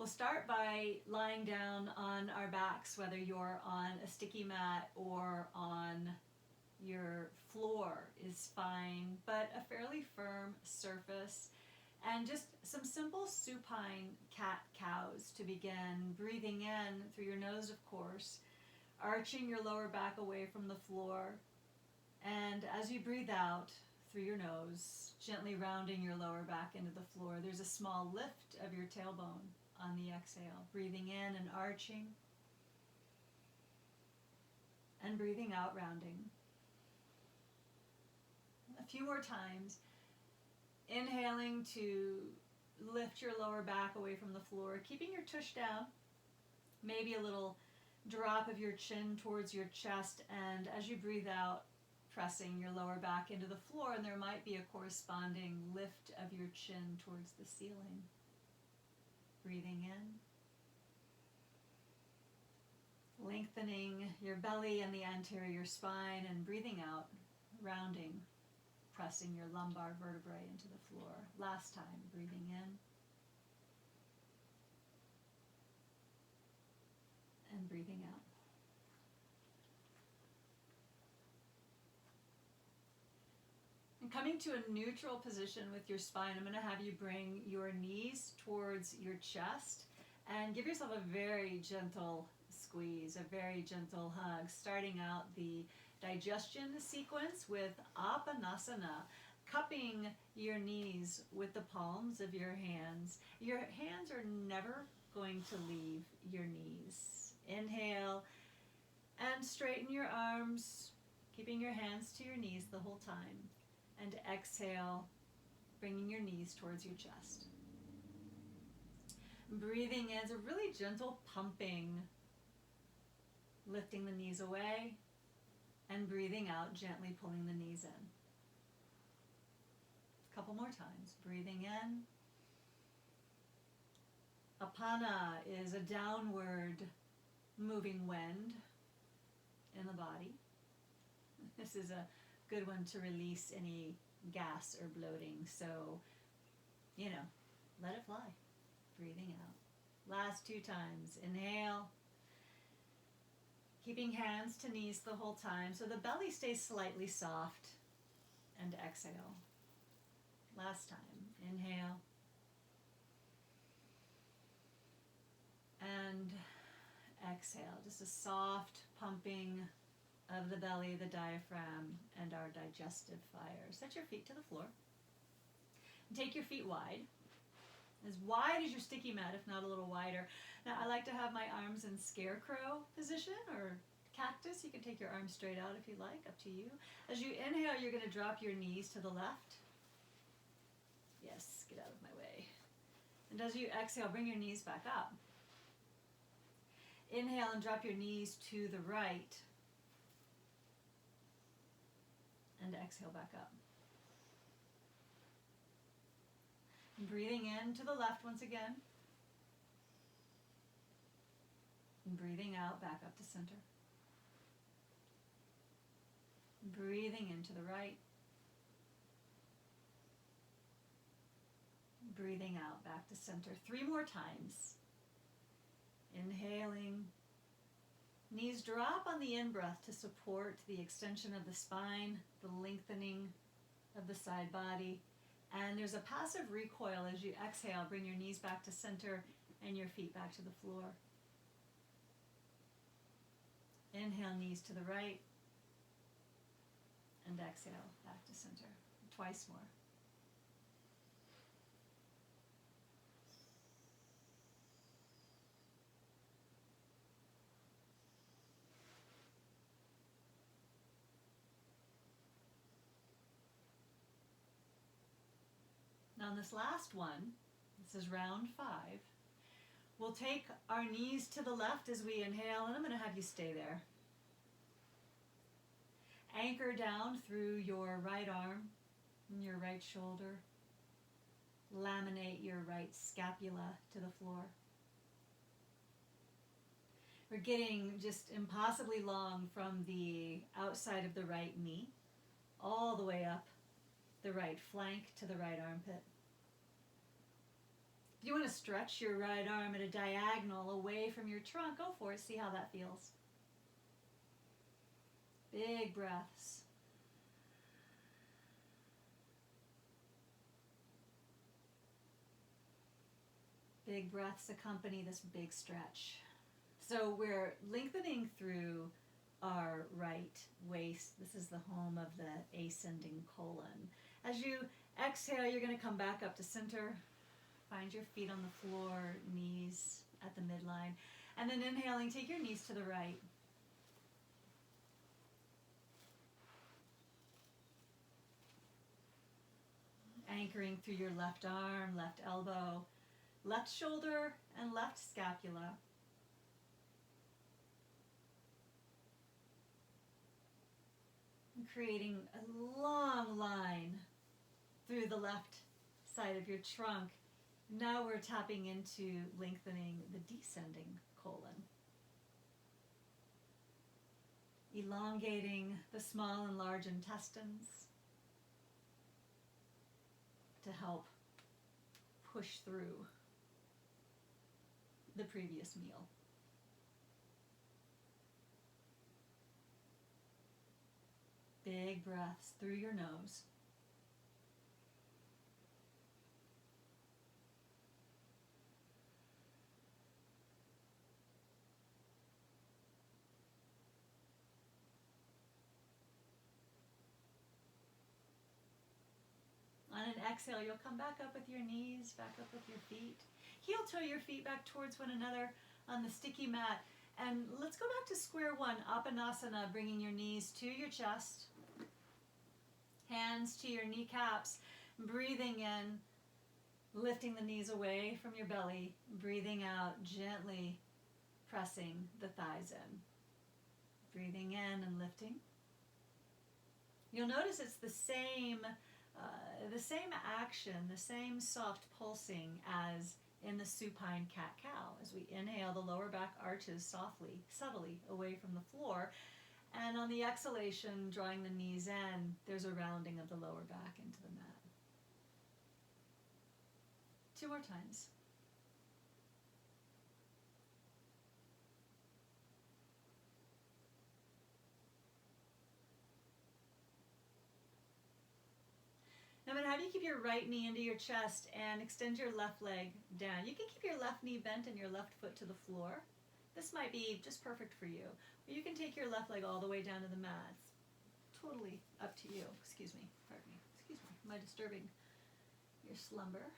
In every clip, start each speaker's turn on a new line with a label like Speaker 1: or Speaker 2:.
Speaker 1: we'll start by lying down on our backs, whether you're on a sticky mat or on your floor is fine, but a fairly firm surface. And just some simple supine cat-cows to begin. Breathing in through your nose, of course, arching your lower back away from the floor. And as you breathe out through your nose, gently rounding your lower back into the floor, there's a small lift of your tailbone on the exhale. Breathing in and arching. And breathing out, rounding. A few more times. Inhaling to lift your lower back away from the floor, keeping your tush down, maybe a little drop of your chin towards your chest, and as you breathe out, pressing your lower back into the floor, and there might be a corresponding lift of your chin towards the ceiling. Breathing in, lengthening your belly and the anterior spine, and breathing out, rounding, pressing your lumbar vertebrae into the floor. Last time, breathing in and breathing out. And coming to a neutral position with your spine, I'm going to have you bring your knees towards your chest and give yourself a very gentle squeeze, a very gentle hug, starting out the digestion sequence with Apanasana, cupping your knees with the palms of your hands. Your hands are never going to leave your knees. Inhale and straighten your arms, keeping your hands to your knees the whole time. And exhale, bringing your knees towards your chest. Breathing in is a really gentle pumping, lifting the knees away. And breathing out, gently pulling the knees in. A couple more times. Breathing in. Apana is a downward moving wind in the body. This is a good one to release any gas or bloating. So, let it fly. Breathing out. Last 2 times. Inhale. Keeping hands to knees the whole time so the belly stays slightly soft. And exhale. Last time. Inhale. And exhale. Just a soft pumping of the belly, the diaphragm, and our digestive fire. Set your feet to the floor. And take your feet wide as your sticky mat, if not a little wider. Now, I like to have my arms in scarecrow position or cactus. You can take your arms straight out if you like, up to you. As you inhale, you're going to drop your knees to the left. Yes, get out of my way. And as you exhale, bring your knees back up. Inhale and drop your knees to the right. And exhale back up. And breathing in to the left once again. And breathing out back up to center. And breathing into the right. And breathing out back to center. 3 more times. Inhaling. Knees drop on the in-breath to support the extension of the spine, the lengthening of the side body. And there's a passive recoil as you exhale. Bring your knees back to center and your feet back to the floor. Inhale, knees to the right. And exhale, back to center. Twice more. Now, on this last one, this is round 5, we'll take our knees to the left as we inhale, and I'm going to have you stay there. Anchor down through your right arm and your right shoulder. Laminate your right scapula to the floor. We're getting just impossibly long from the outside of the right knee all the way up the right flank to the right armpit. If you want to stretch your right arm at a diagonal away from your trunk, go for it. See how that feels. Big breaths. Big breaths accompany this big stretch. So we're lengthening through our right waist. This is the home of the ascending colon. As you exhale, you're going to come back up to center. Find your feet on the floor, knees at the midline. And then inhaling, take your knees to the right. Anchoring through your left arm, left elbow, left shoulder, and left scapula. And creating a long line through the left side of your trunk. Now we're tapping into lengthening the descending colon. Elongating the small and large intestines to help push through the previous meal. Big breaths through your nose. On an exhale, you'll come back up with your knees, back up with your feet. Heel toe your feet back towards one another on the sticky mat. And let's go back to square one, Apanasana, bringing your knees to your chest, hands to your kneecaps, breathing in, lifting the knees away from your belly, breathing out, gently pressing the thighs in. Breathing in and lifting. You'll notice it's the same action, the same soft pulsing as in the supine cat-cow. As we inhale, the lower back arches softly, subtly away from the floor. And on the exhalation, drawing the knees in, there's a rounding of the lower back into the mat. 2 more times. Now I'm going to have you keep your right knee into your chest and extend your left leg down. You can keep your left knee bent and your left foot to the floor. This might be just perfect for you. Or you can take your left leg all the way down to the mat. It's totally up to you. Excuse me. Pardon me. Excuse me. Am I disturbing your slumber?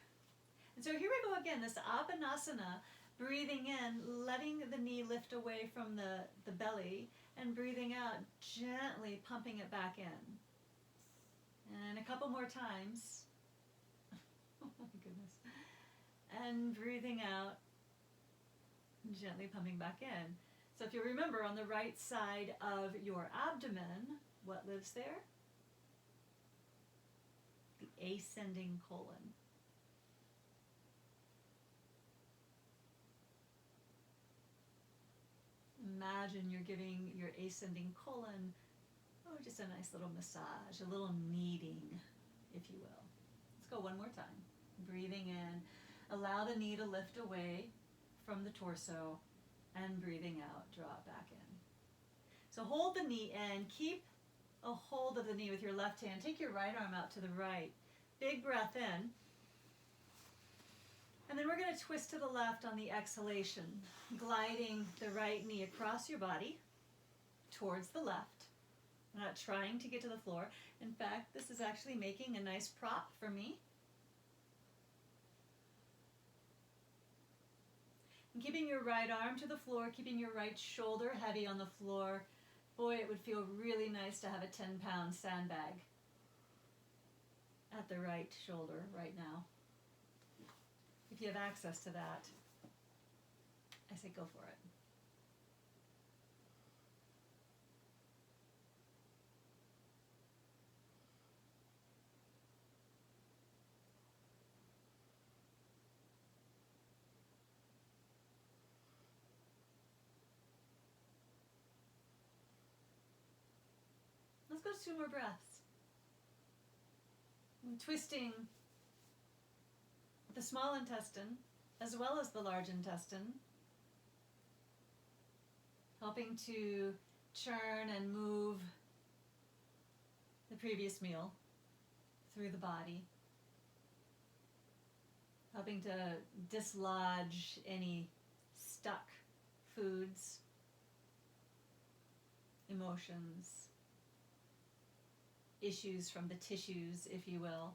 Speaker 1: And so here we go again. This Apanasana, breathing in, letting the knee lift away from the belly, and breathing out, gently pumping it back in. And a couple more times. Oh my goodness. And breathing out, gently pumping back in. So if you remember, on the right side of your abdomen, what lives there? The ascending colon. Imagine you're giving your ascending colon just a nice little massage, a little kneading, if you will. Let's go one more time. Breathing in, allow the knee to lift away from the torso, and breathing out, draw it back in. So hold the knee in, keep a hold of the knee with your left hand. Take your right arm out to the right. Big breath in. And then we're going to twist to the left on the exhalation, gliding the right knee across your body towards the left. I'm not trying to get to the floor. In fact, this is actually making a nice prop for me. And keeping your right arm to the floor, keeping your right shoulder heavy on the floor. Boy, it would feel really nice to have a 10-pound sandbag at the right shoulder right now. If you have access to that, I say go for it. Let's go 2 more breaths. And twisting the small intestine as well as the large intestine, helping to churn and move the previous meal through the body, helping to dislodge any stuck foods, emotions, issues from the tissues, if you will.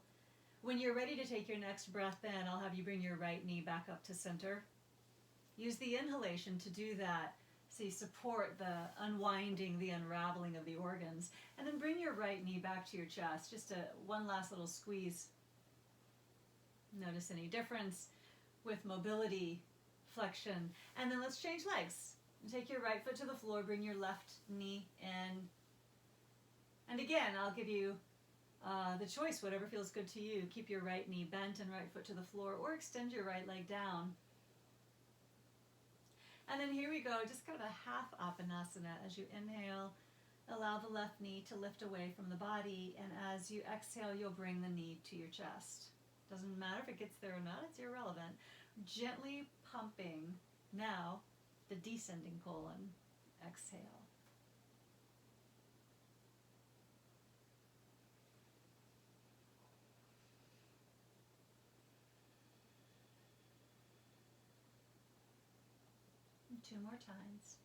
Speaker 1: When you're ready to take your next breath in, I'll have you bring your right knee back up to center. Use the inhalation to do that, so you support the unwinding, the unraveling of the organs. And then bring your right knee back to your chest. Just one last little squeeze. Notice any difference with mobility, flexion. And then let's change legs. Take your right foot to the floor, bring your left knee in. And again, I'll give you the choice, whatever feels good to you. Keep your right knee bent and right foot to the floor, or extend your right leg down. And then here we go, just kind of a half Apanasana. As you inhale, allow the left knee to lift away from the body, and as you exhale, you'll bring the knee to your chest. Doesn't matter if it gets there or not, it's irrelevant. Gently pumping now the descending colon. Exhale. And 2 more times.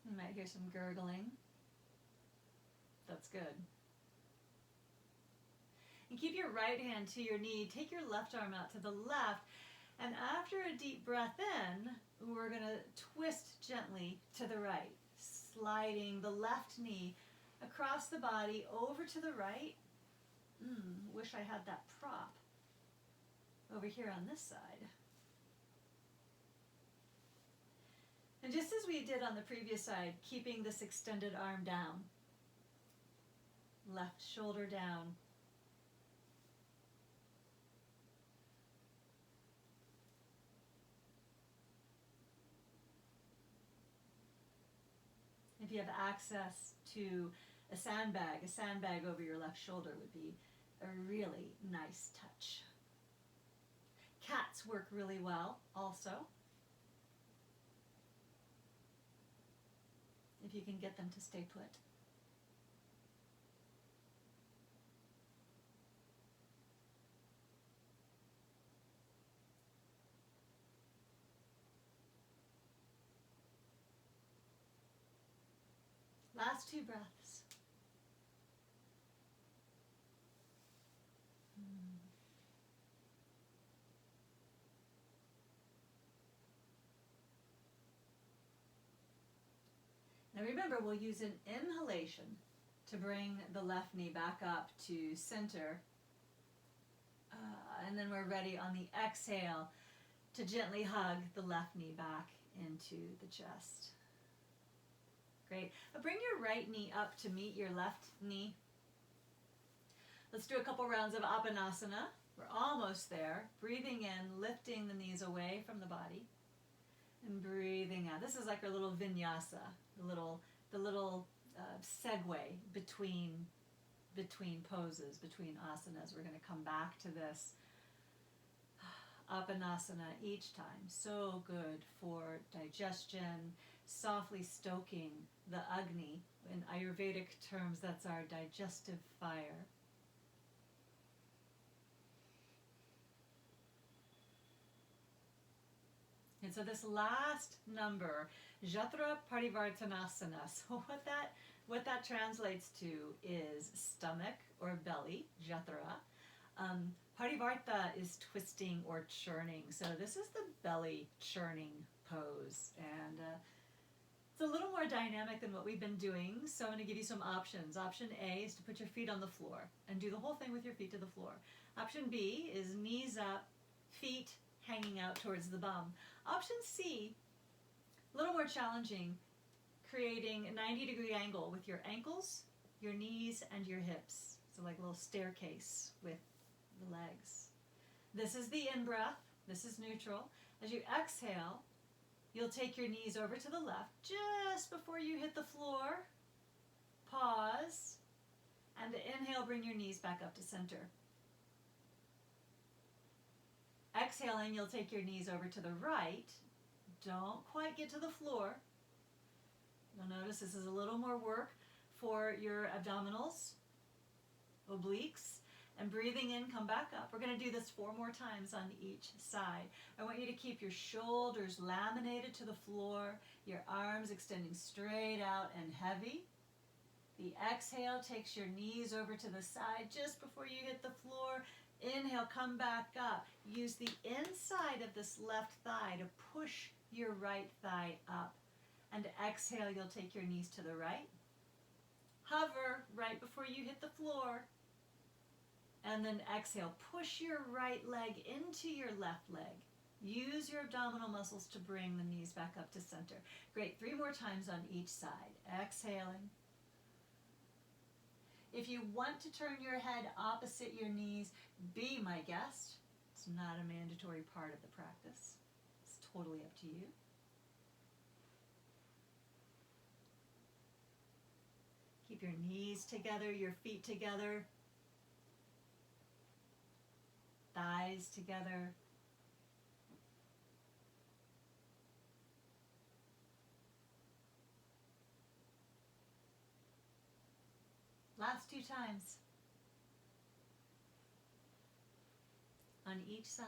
Speaker 1: You might hear some gurgling. That's good. And keep your right hand to your knee. Take your left arm out to the left. And after a deep breath in, we're going to twist gently to the right, sliding the left knee across the body over to the right. Wish I had that prop over here on this side. And just as we did on the previous side, keeping this extended arm down, left shoulder down. If you have access to a sandbag over your left shoulder would be a really nice touch. Cats work really well also, if you can get them to stay put. Last 2 breaths. Now remember, we'll use an inhalation to bring the left knee back up to center. And then we're ready on the exhale to gently hug the left knee back into the chest. Great. Bring your right knee up to meet your left knee. Let's do a couple rounds of Apanasana. We're almost there. Breathing in, lifting the knees away from the body. And breathing out. This is like our little vinyasa, the little segue between poses, between asanas. We're going to come back to this Apanasana each time. So good for digestion, softly stoking the Agni. In Ayurvedic terms, that's our digestive fire. And so this last number, Jatra Parivartanasana. So what that translates to is stomach or belly, Jatra. Parivarta is twisting or churning. So this is the belly churning pose. And it's a little more dynamic than what we've been doing. So I'm going to give you some options. Option A is to put your feet on the floor and do the whole thing with your feet to the floor. Option B is knees up, feet hanging out towards the bum. Option C, a little more challenging, creating a 90-degree angle with your ankles, your knees, and your hips. So like a little staircase with the legs. This is the in-breath. This is neutral. As you exhale, you'll take your knees over to the left just before you hit the floor. Pause. And to inhale, bring your knees back up to center. Exhaling, you'll take your knees over to the right. Don't quite get to the floor. You'll notice this is a little more work for your abdominals, obliques, and breathing in, come back up. We're going to do this 4 more times on each side. I want you to keep your shoulders laminated to the floor, your arms extending straight out and heavy. The exhale takes your knees over to the side just before you hit the floor. Inhale, come back up. Use the inside of this left thigh to push your right thigh up. And exhale, you'll take your knees to the right. Hover right before you hit the floor. And then exhale, push your right leg into your left leg. Use your abdominal muscles to bring the knees back up to center. Great, 3 more times on each side. Exhaling. If you want to turn your head opposite your knees, be my guest. It's not a mandatory part of the practice. It's totally up to you. Keep your knees together, your feet together, thighs together. Last 2 times on each side.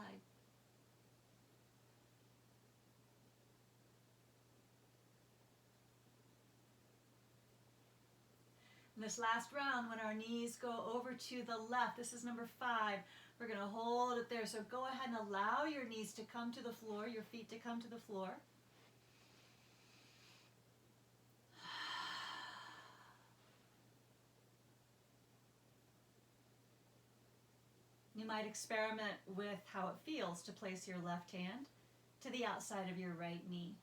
Speaker 1: In this last round, when our knees go over to the left, this is number 5, we're going to hold it there. So go ahead and allow your knees to come to the floor, your feet to come to the floor. You might experiment with how it feels to place your left hand to the outside of your right knee.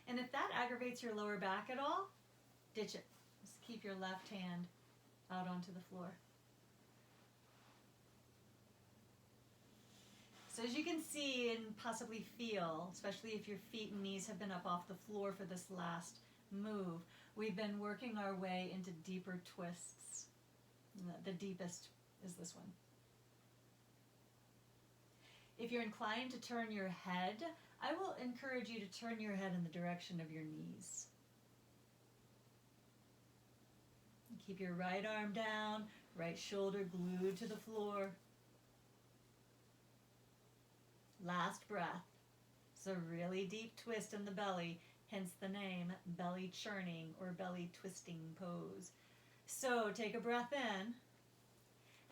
Speaker 1: And if that aggravates your lower back at all, ditch it. Just keep your left hand out onto the floor. So as you can see and possibly feel, especially if your feet and knees have been up off the floor for this last move, we've been working our way into deeper twists. The deepest is this one. If you're inclined to turn your head, I will encourage you to turn your head in the direction of your knees. Keep your right arm down, right shoulder glued to the floor. Last breath. It's a really deep twist in the belly, hence the name belly churning or belly twisting pose. So take a breath in,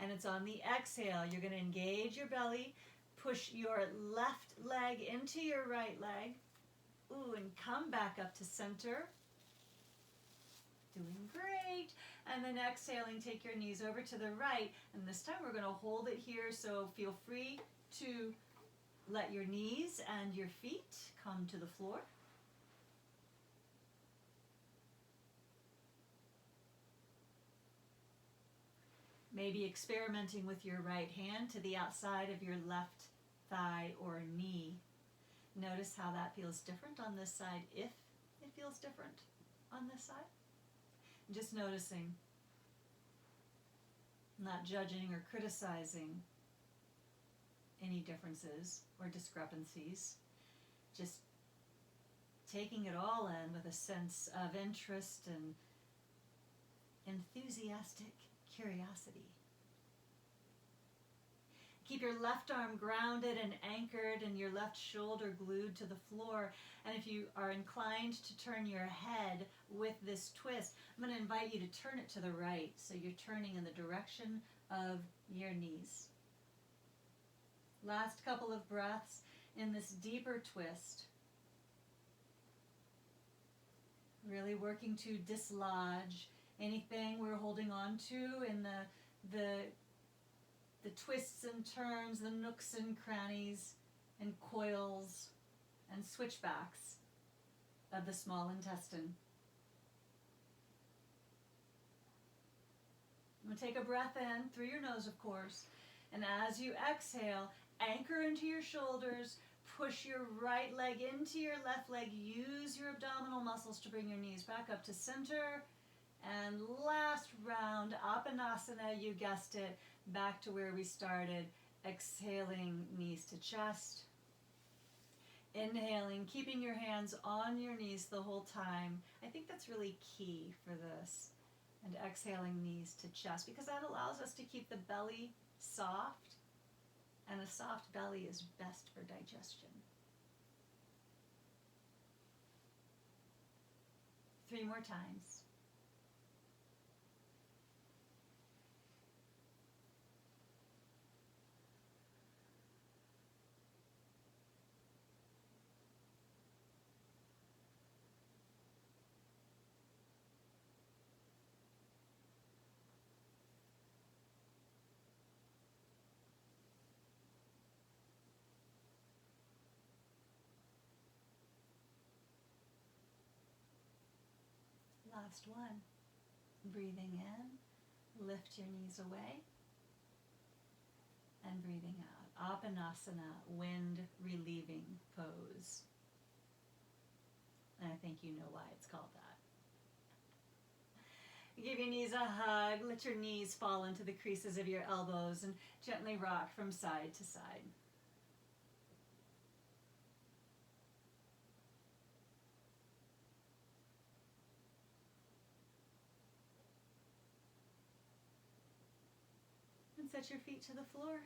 Speaker 1: and it's on the exhale. You're going to engage your belly. Push your left leg into your right leg. Ooh, and come back up to center. Doing great. And then exhaling, take your knees over to the right. And this time we're going to hold it here, so feel free to let your knees and your feet come to the floor. Maybe experimenting with your right hand to the outside of your left thigh or knee. Notice how that feels different on this side, if it feels different on this side. Just noticing, not judging or criticizing any differences or discrepancies, just taking it all in with a sense of interest and enthusiastic curiosity. Keep your left arm grounded and anchored and your left shoulder glued to the floor. And if you are inclined to turn your head with this twist, I'm going to invite you to turn it to the right. So you're turning in the direction of your knees. Last couple of breaths in this deeper twist. Really working to dislodge anything we're holding on to in the twists and turns, the nooks and crannies and coils and switchbacks of the small intestine. I'm going to take a breath in through your nose, of course, and as you exhale, anchor into your shoulders, push your right leg into your left leg. Use your abdominal muscles to bring your knees back up to center. And last round, Apanasana, you guessed it, back to where we started. Exhaling, knees to chest. Inhaling, keeping your hands on your knees the whole time. I think that's really key for this. And exhaling, knees to chest, because that allows us to keep the belly soft. And a soft belly is best for digestion. 3 more times. Last one. Breathing in, lift your knees away. And breathing out. Apanasana, wind relieving pose. And I think you know why it's called that. Give your knees a hug. Let your knees fall into the creases of your elbows and gently rock from side to side. And set your feet to the floor.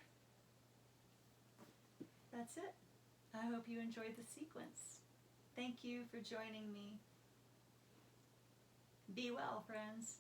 Speaker 1: That's it. I hope you enjoyed the sequence. Thank you for joining me. Be well, friends.